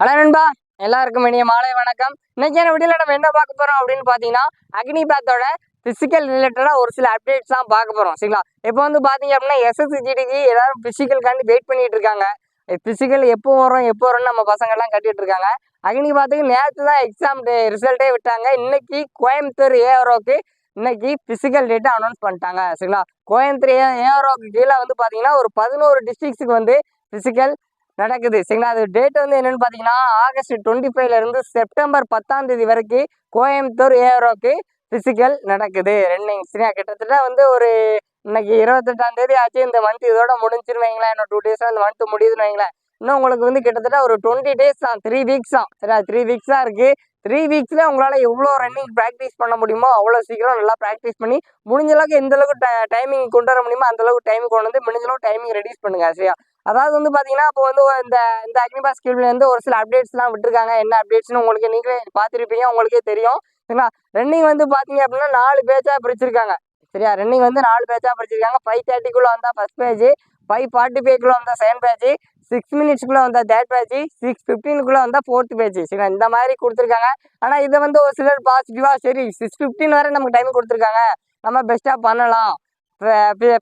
Hello நண்பா, எல்லாருக்கும் இனிய மாலை வணக்கம். இன்னைக்கான வீடியோல நம்ம என்ன பார்க்க போறோம் அப்படின்னு பாத்தீங்கன்னா, அக்னிபாத்தோட பிசிக்கல் ரிலேட்டடா ஒரு சில அப்டேட்ஸ் தான் பார்க்க போறோம். சரிங்களா? இப்போ வந்து பாத்தீங்க அப்படின்னா எஸ்எஸ்சிஜிடிக்கு எல்லாரும் பிசிக்கல்காண்டி வெயிட் பண்ணிட்டு இருக்காங்க. பிசிக்கல் எப்போ வரும்னு நம்ம பசங்க எல்லாம் கட்டிட்டு இருக்காங்க. அக்னிபாத்துக்கு நேற்று தான் எக்ஸாம் ரிசல்ட்டே விட்டாங்க. இன்னைக்கு கோயம்புத்தூர் ஏஆர்ஓக்கு இன்னைக்கு பிசிக்கல் டேட்டை அனௌன்ஸ் பண்ணிட்டாங்க. சரிங்களா? கோயம்புத்தூர் ஏஆர்ஓக்கு கீழே வந்து பாத்தீங்கன்னா ஒரு 11 டிஸ்ட்ரிக்ஸுக்கு வந்து பிசிக்கல் நடக்குது. சரிங்களா? அது டேட் வந்து என்னன்னு பார்த்தீங்கன்னா ஆகஸ்ட் 25ல இருந்து செப்டம்பர் 10ஆம் தேதி வரைக்கும் கோயம்புத்தூர் ஏஆர்ஓக்கு பிசிக்கல் நடக்குது ரன்னிங். சரியா? கிட்டத்தட்ட வந்து ஒரு இன்னைக்கு 28ஆம் தேதி ஆச்சு. இந்த மந்த் இதோட முடிஞ்சுன்னு வைங்களேன். இன்னும் 2 டேஸ் இந்த மந்த் முடியுதுன்னு வைங்களேன். இன்னும் உங்களுக்கு வந்து கிட்டத்தட்ட ஒரு 20 டேஸ் தான், 3 வீக்ஸ் தான். சரியா? 3 வீக்ஸ் தான் இருக்கு. 3 வீக்ஸ்ல உங்களால் எவ்வளோ ரன்னிங் ப்ராக்டிஸ் பண்ண முடியுமோ அவ்வளோ சீக்கிரம் நல்லா ப்ராக்டிஸ் பண்ணி முடிஞ்ச அளவுக்கு எந்த அளவுக்கு டைமிங் கொண்டு வர முடியுமோ அந்த அளவுக்கு டைமிங் கொண்டு வந்து முடிஞ்ச அளவுக்கு டைமிங் ரெடியூஸ் பண்ணுங்க. சரியா? அதாவது வந்து பார்த்தீங்கன்னா இப்போ வந்து இந்த இந்த அக்னிபாஸ் ஸ்கீம்லேருந்து ஒரு சில அப்டேட்ஸ்லாம் விட்டுருக்காங்க. என்ன அப்டேட்ஸ்னு உங்களுக்கு நீங்களே பார்த்துருப்பீங்க, உங்களுக்கே தெரியும். சரிங்களா? ரன்னிங் வந்து பார்த்தீங்க அப்படின்னா 4 பேட்சாக பிரிச்சிருக்காங்க. சரியா? ரன்னிங் வந்து 4 பேட்சாக பிரிச்சிருக்காங்க. 5:30க்குள்ளே வந்தால் ஃபஸ்ட் பேட்ச், 5:45க்குள்ளே வந்தால் செகண்ட் பேட்ச், 6 மினிட்ஸ்க்குள்ளே வந்தால் தேர்ட் பேட்ச், 6:15க்குள்ளே வந்தால் ஃபோர்த் பேட்ச். சரிங்களா? இந்த மாதிரி கொடுத்துருக்காங்க. ஆனால் இதை வந்து ஒரு சிலர் பாசிட்டிவாக சரி 6:15 வரை நமக்கு டைம் கொடுத்துருக்காங்க, நம்ம பெஸ்ட்டாக பண்ணலாம்,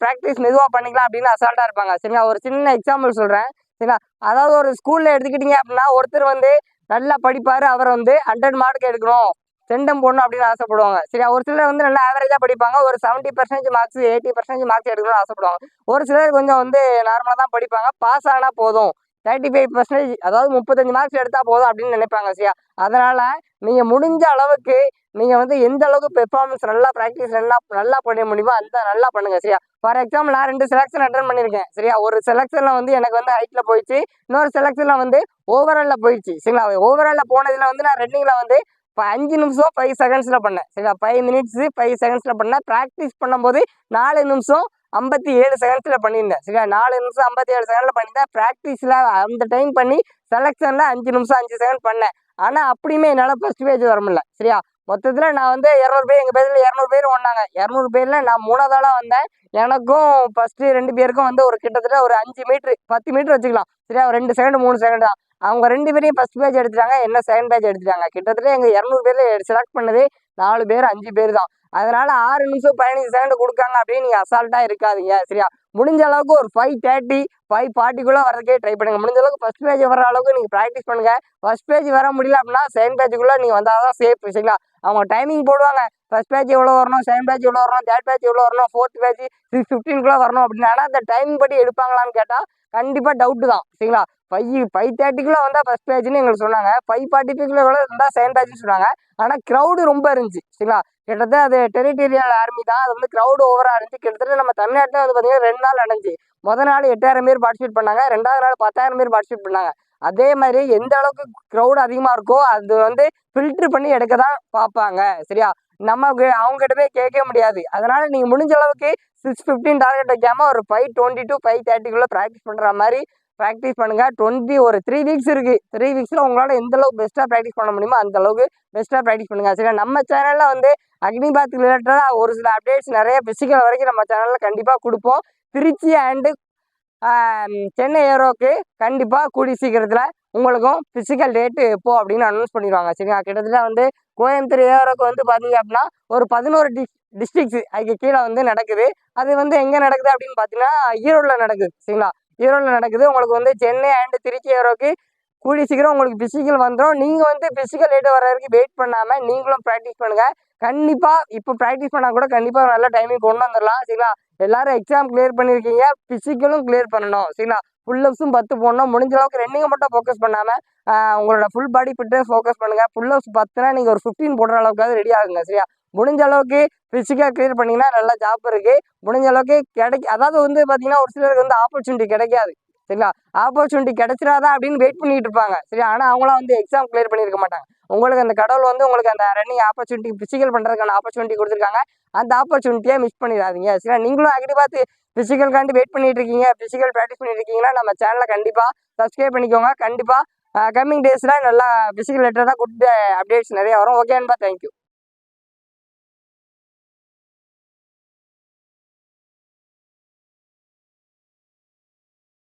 ப்ராக்டிஸ் மெதுவாக பண்ணிக்கலாம் அப்படின்னு அசால்ட்டாக இருப்பாங்க. சரிங்களா? ஒரு சின்ன எக்ஸாம்பிள் சொல்கிறேன். சரிங்களா? அதாவது ஒரு ஸ்கூலில் எடுத்துக்கிட்டிங்க அப்படின்னா ஒருத்தர் வந்து நல்லா படிப்பார், அவர் வந்து 100 மார்க் எடுக்கணும், செண்டம் போடணும் அப்படின்னு ஆசைப்படுவாங்க. சரியா? ஒரு சிலர் வந்து நல்லா ஆவரேஜாக படிப்பாங்க, ஒரு 70% மார்க்ஸ் 80% மார்க்ஸ் எடுக்கணும்னு ஆசைப்படுவாங்க. ஒரு சிலர் கொஞ்சம் வந்து நார்மலாக தான் படிப்பாங்க, பாஸ் ஆனால் போதும், 35%, அதாவது 35 மார்க்ஸ் எடுத்தால் போதும் அப்படின்னு நினைப்பாங்க. சரியா? அதனால் நீங்கள் முடிஞ்ச அளவுக்கு நீங்கள் வந்து எந்த அளவுக்கு பெர்ஃபார்மன்ஸ் நல்லா ப்ராக்டிஸ் நல்லா பண்ண முடியுமோ அந்த நல்லா பண்ணுங்கள். சரியா? ஃபார் எக்ஸாம்பிள் நான் 2 செலெக்ஷன் அட்டன் பண்ணியிருக்கேன். சரியா? ஒரு செலெக்ஷனில் வந்து எனக்கு வந்து ஹைட்டில் போயிடுச்சு, இன்னொரு செலெக்ஷனில் வந்து ஓவராலில் போயிடுச்சு. சரிங்களா? ஓவராலில் போனதில் வந்து நான் ரன்னிங்கில் வந்து இப்போ 5 நிமிஷம் 5 செகண்ட்ஸில் பண்ணேன். சரிங்களா? 5 மினிட்ஸு 5 செகண்ட்ஸில் பண்ணேன். ப்ராக்டிஸ் பண்ணும்போது 4 நிமிஷம் 57 செகண்ட்ஸில் பண்ணியிருந்தேன். சரியா? 4 நிமிஷம் 57 செகண்டில் பண்ணியிருந்தேன். ப்ராக்டிஸில் அந்த டைம் பண்ணி செலெக்ஷனில் 5 நிமிஷம் 5 செகண்ட் பண்ணேன். ஆனால் அப்படியுமே என்னால் ஃபஸ்ட் பேஜ் வர முடியல. சரியா? மொத்தத்தில் நான் வந்து 200 பேர், எங்கள் பேரில் 200 பேர் ஓடினாங்க. 200 பேரில் நான் 3ஆவது ஆளாக வந்தேன். எனக்கும் ஃபஸ்ட்டு 2 பேருக்கும் வந்து ஒரு கிட்டத்தட்ட ஒரு 5 மீட்ரு 10 மீட்ரு வச்சுக்கலாம். சரியா? ஒரு 2 செகண்ட் 3 செகண்ட் தான். அவங்க 2 பேரையும் ஃபஸ்ட் பேஜ் எடுத்துட்டாங்க, என்ன செகண்ட் பேஜ் எடுத்துட்டாங்க. கிட்டத்தட்ட எங்கள் 200 பேரில் செலக்ட் பண்ணது 4 பேர் 5 பேர் தான். அதனால் 6 நிமிஷம் 15 செகண்ட் கொடுக்காங்க அப்படின்னு நீங்கள் அசால்ட்டாக இருக்காதீங்க. சரியா? முடிஞ்ச அளவுக்கு ஒரு 5:30 5:40க்குள்ளே வரதுக்கே ட்ரை பண்ணுங்கள். முடிஞ்ச அளவுக்கு ஃபஸ்ட் பேஜ் வர அளவுக்கு நீங்கள் ப்ராக்டிஸ் பண்ணுங்கள். ஃபஸ்ட் பேஜ் வர முடியல அப்படின்னா செகண்ட் பேஜுக்குள்ளே நீங்கள் வந்தால் தான் சேஃப். சரிங்களா? அவங்க டைமிங் போடுவாங்க, ஃபஸ்ட் பேட்ச் எவ்வளோ வரணும், செகண்ட் பேட்ச் எவ்வளோ வரணும், தேர்ட் பேட்ச் எவ்வளோ வரணும், ஃபோர்த் பேட்ச் 6:15க்குள்ளே வரணும் அப்படின்னு. ஆனால் அந்த டைமிங் படி எடுப்பாங்களான்னு கேட்டால் கண்டிப்பாக டவுட்டு தான். சரிங்களா? 5:30க்குள்ளே வந்தால் ஃபஸ்ட் பேட்ச்னு எங்களுக்கு சொன்னாங்க, 5:45க்குள்ளே இருந்தால் செகண்ட் பேட்ச்னு சொன்னாங்க. ஆனால் க்ரௌடு ரொம்ப இருந்துச்சு. சரிங்களா? கிட்டத்தட்ட அது டெரிட்டோரியல் ஆர்மி தான், அது வந்து க்ரௌடு ஓவராக இருந்துச்சு. கிட்டத்தட்ட நம்ம தமிழ்நாட்டில் வந்து பார்த்தீங்கன்னா 2 நாள் நடந்துச்சு. முதல் நாள் 8000 பேர் பார்ட்டிசிபேட் பண்ணாங்க, 2வது நாள் 10,000 பேர் பார்ட்டிசிபேட் பண்ணாங்க. அதே மாதிரி எந்த அளவுக்கு க்ரௌடு அதிகமாக இருக்கோ அது வந்து ஃபில்ட்ரு பண்ணி எடுக்க தான் பார்ப்பாங்க. சரியா? நமக்கு அவங்ககிட்ட போய் கேட்க முடியாது. அதனால் நீங்கள் முடிஞ்ச அளவுக்கு 6:15 டார்கெட் வைக்காமல் ஒரு 5:20 to 5:30க்குள்ளே ப்ராக்டிஸ் பண்ணுற மாதிரி ப்ராக்டிஸ் பண்ணுங்கள். ஒரு 3 வீக்ஸ் இருக்குது. 3 வீக்ஸில் உங்களால் எந்த அளவுக்கு பெஸ்ட்டாக ப்ராக்டிஸ் பண்ண முடியுமோ அந்த அளவுக்கு பெஸ்ட்டாக ப்ராக்டிஸ் பண்ணுங்கள். சரியா? நம்ம சேனலில் வந்து அக்னிபாத் ரிலேட்டடாக ஒரு சில அப்டேட்ஸ் நிறைய பிசிக்கல் வரைக்கும் நம்ம சேனலில் கண்டிப்பாக கொடுப்போம். திருச்சி அண்டு சென்னை ஏரோக்கு கண்டிப்பாக கூடிய சீக்கிரத்தில் உங்களுக்கும் ஃபிசிக்கல் டேட்டு எப்போ அப்படின்னு அனௌன்ஸ் பண்ணிடுவாங்க. சரிங்களா? கிட்டத்தட்ட வந்து கோயம்புத்தூர் ஏரோக்கு வந்து பார்த்தீங்க அப்படின்னா ஒரு 11 டிஸ்ட்ரிக்ஸ் அதுக்கு கீழே வந்து நடக்குது. அது வந்து எங்கே நடக்குது அப்படின்னு பார்த்தீங்கன்னா ஈரோடில் நடக்குது. சரிங்களா? ஈரோடில் நடக்குது. உங்களுக்கு வந்து சென்னை அண்டு திருச்சி ஏரோக்கு கூடிய சீக்கிரம் உங்களுக்கு பிசிக்கல் வந்துடும். நீங்கள் வந்து பிசிக்கல் டேட்டு வர வரைக்கும் வெயிட் பண்ணாமல் நீங்களும் ப்ராக்டிஸ் பண்ணுங்கள். கண்டிப்பாக இப்போ ப்ராக்டிஸ் பண்ணால் கூட கண்டிப்பாக நல்ல டைமிங் கொண்டு வந்துடலாம். சரிங்களா? எல்லாரும் எக்ஸாம் கிளியர் பண்ணியிருக்கீங்க, பிசிக்கலும் கிளியர் பண்ணணும். சரிங்களா? புல்லப்ஸும் 10 போடணும். முடிஞ்ச அளவுக்கு ரன்னிங்கை மட்டும் ஃபோக்கஸ் பண்ணாமல் உங்களோட ஃபுல் பாடி ஃபிட்னஸ் ஃபோக்கஸ் பண்ணுங்கள். புல்லப்ஸ் 10னா நீங்கள் ஒரு 15 போடுற அளவுக்காவது ரெடி ஆகுங்க. சரியா? முடிஞ்ச அளவுக்கு ஃபிசிக்கல் கிளியர் பண்ணிங்கன்னா நல்ல ஜாப் இருக்குது. முடிஞ்ச அளவுக்கு அதாவது வந்து பார்த்தீங்கன்னா ஒரு சிலருக்கு வந்து ஆப்பர்ச்சுனிட்டி கிடைக்காது. சரிங்களா? ஆப்பர்ச்சுனிட்டி கிடைச்சிடாதா அப்படின்னு வெயிட் பண்ணிட்டு இருப்பாங்க. சரியா? ஆனால் அவங்களாம் வந்து எக்ஸாம் கிளியர் பண்ணியிருக்க மாட்டாங்க. உங்களுக்கு அந்த கடவுள் வந்து உங்களுக்கு அந்த ரன்னிங் ஆப்பர்ச்சுனிட்டி பிசிக்கல் பண்ணுறதுக்கான ஆப்பர்ச்சுனிட்டி கொடுத்துருக்காங்க. அந்த ஆப்பர்ச்சுனிட்டியை மிஸ் பண்ணிடாதீங்க. சரியா? நீங்களும் அக்னிபாத் பிசிக்கல்காண்டி வெயிட் பண்ணிட்டு இருக்கீங்க, பிசிக்கல் ப்ராக்டிஸ் பண்ணிட்டு இருக்கீங்கன்னா நம்ம சேனலை கண்டிப்பாக சப்ஸ்கிரைப் பண்ணிக்கோங்க. கண்டிப்பாக கம்மிங் டேஸில் நல்லா பிசிக்கல் ரிலேட்டடாக குட் அப்டேட்ஸ் நிறைய வரும். ஓகே நண்பா, தேங்க்யூ.